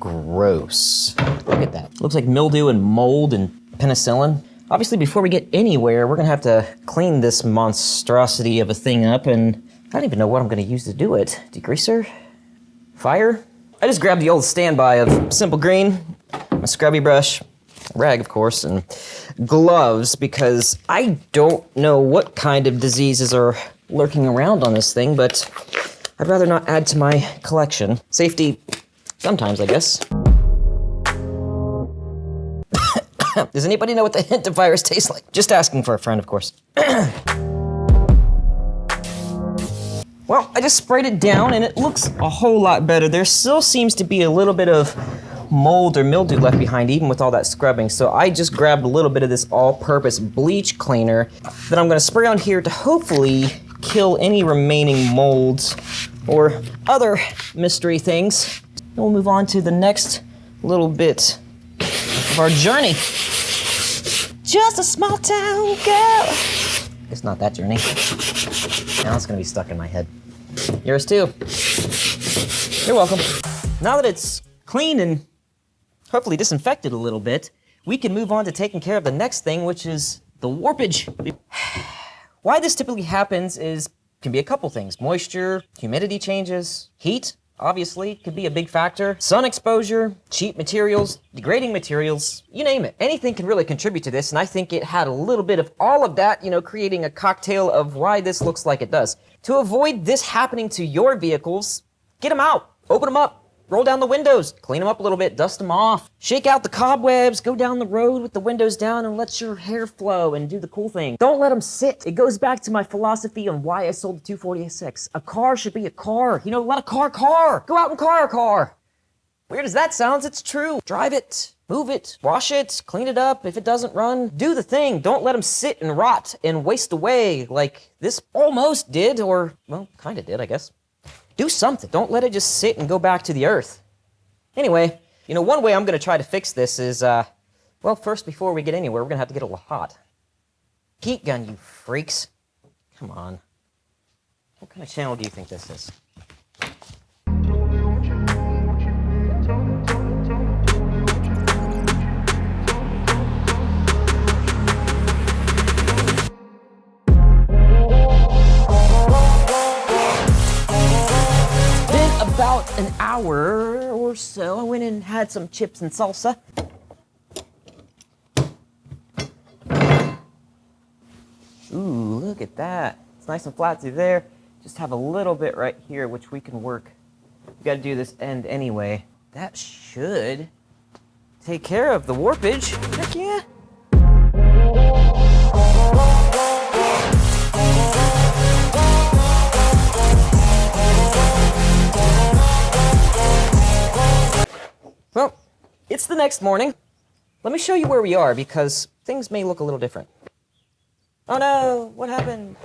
gross. Look at that. Looks like mildew and mold and penicillin. Obviously, before we get anywhere, we're gonna have to clean this monstrosity of a thing up, and I don't even know what I'm gonna use to do it. Degreaser? Fire? I just grabbed the old standby of Simple Green, my scrubby brush, rag, of course, and gloves, because I don't know what kind of diseases are lurking around on this thing, but I'd rather not add to my collection. Safety, sometimes, I guess. Does anybody know what the hint of virus tastes like? Just asking for a friend, of course. Well, I just sprayed it down and it looks a whole lot better. There still seems to be a little bit of mold or mildew left behind, even with all that scrubbing. So I just grabbed a little bit of this all-purpose bleach cleaner that I'm gonna spray on here to hopefully kill any remaining molds or other mystery things. And we'll move on to the next little bit of our journey. Just a small town girl. It's not that journey. Now it's gonna be stuck in my head. Yours too. You're welcome. Now that it's clean and hopefully disinfected a little bit, we can move on to taking care of the next thing, which is the warpage. Why this typically happens can be a couple things. Moisture, humidity changes, heat, obviously, could be a big factor. Sun exposure, cheap materials, degrading materials, you name it. Anything can really contribute to this, and I think it had a little bit of all of that, creating a cocktail of why this looks like it does. To avoid this happening to your vehicles, get them out, open them up, roll down the windows, clean them up a little bit, dust them off, shake out the cobwebs, go down the road with the windows down and let your hair flow and do the cool thing. Don't let them sit. It goes back to my philosophy on why I sold the 240SX. A car should be a car. Let a car. Go out and car a car. Weird as that sounds, it's true. Drive it, move it, wash it, clean it up. If it doesn't run, do the thing. Don't let them sit and rot and waste away like this almost did, or, well, kind of did, I guess. Do something. Don't let it just sit and go back to the earth. Anyway, one way I'm going to try to fix this is, well, first, before we get anywhere, we're going to have to get a little hot. Heat gun, you freaks. Come on. What kind of channel do you think this is? About an hour or so, I went and had some chips and salsa. Ooh, look at that. It's nice and flat through there. Just have a little bit right here, which we can work. We gotta do this end anyway. That should take care of the warpage. Heck yeah. Well, it's the next morning. Let me show you where we are, because things may look a little different. Oh no, what happened?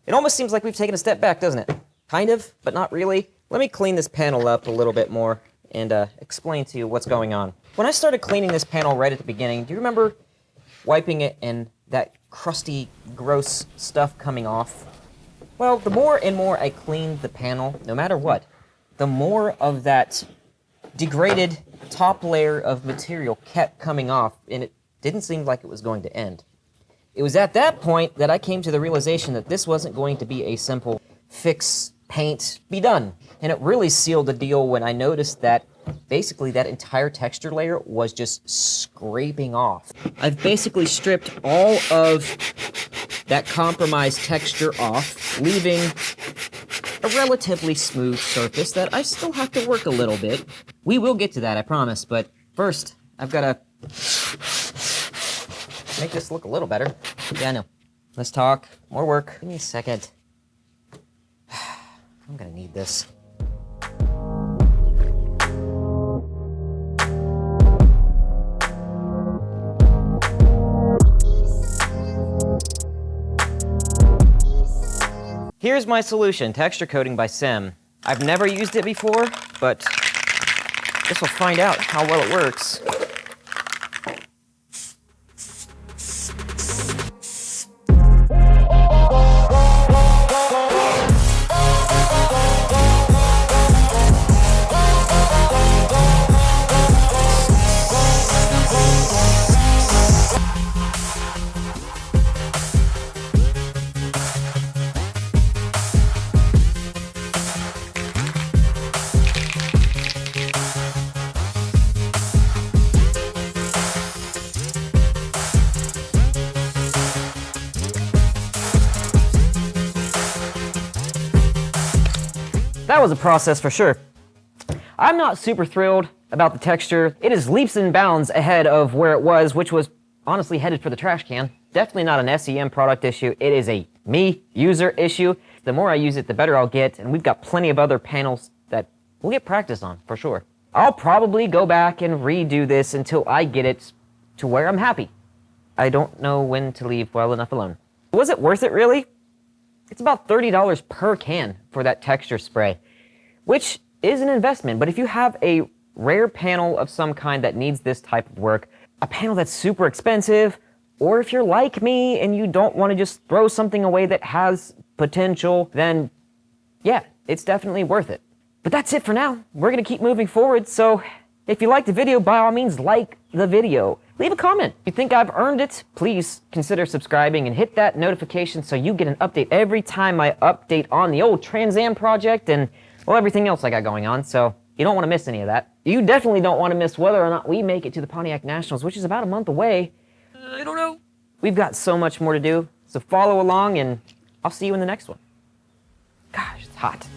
It almost seems like we've taken a step back, doesn't it? Kind of, but not really. Let me clean this panel up a little bit more and explain to you what's going on. When I started cleaning this panel right at the beginning, do you remember wiping it and that crusty, gross stuff coming off? Well, the more and more I cleaned the panel, no matter what, the more of that degraded top layer of material kept coming off, and it didn't seem like it was going to end. It was at that point that I came to the realization that this wasn't going to be a simple fix, paint, be done. And it really sealed the deal when I noticed that basically that entire texture layer was just scraping off. I've basically stripped all of that compromised texture off, leaving a relatively smooth surface that I still have to work a little bit. We will get to that, I promise, but first, I've got to make this look a little better. Yeah, I know. Let's talk. More work. Give me a second. I'm gonna need this. Here's my solution, texture coating by Sim. I've never used it before, but I guess we'll find out how well it works. that was a process for sure. I'm not super thrilled about the texture. It is leaps and bounds ahead of where it was, which was honestly headed for the trash can. Definitely not an SEM product issue. It is a me user issue. The more I use it, the better I'll get, and we've got plenty of other panels that we'll get practice on, for sure. I'll probably go back and redo this until I get it to where I'm happy. I don't know when to leave well enough alone. Was it worth it, really? It's about $30 per can for that texture spray, which is an investment, but if you have a rare panel of some kind that needs this type of work, a panel that's super expensive, or if you're like me and you don't want to just throw something away that has potential, then yeah, it's definitely worth it. But that's it for now. We're going to keep moving forward, so if you liked the video, by all means, like the video. Leave a comment. If you think I've earned it, please consider subscribing and hit that notification so you get an update every time I update on the old Trans Am project and, well, everything else I got going on, so you don't want to miss any of that. You definitely don't want to miss whether or not we make it to the Pontiac Nationals, which is about a month away. I don't know. We've got so much more to do, so follow along and I'll see you in the next one. Gosh, it's hot.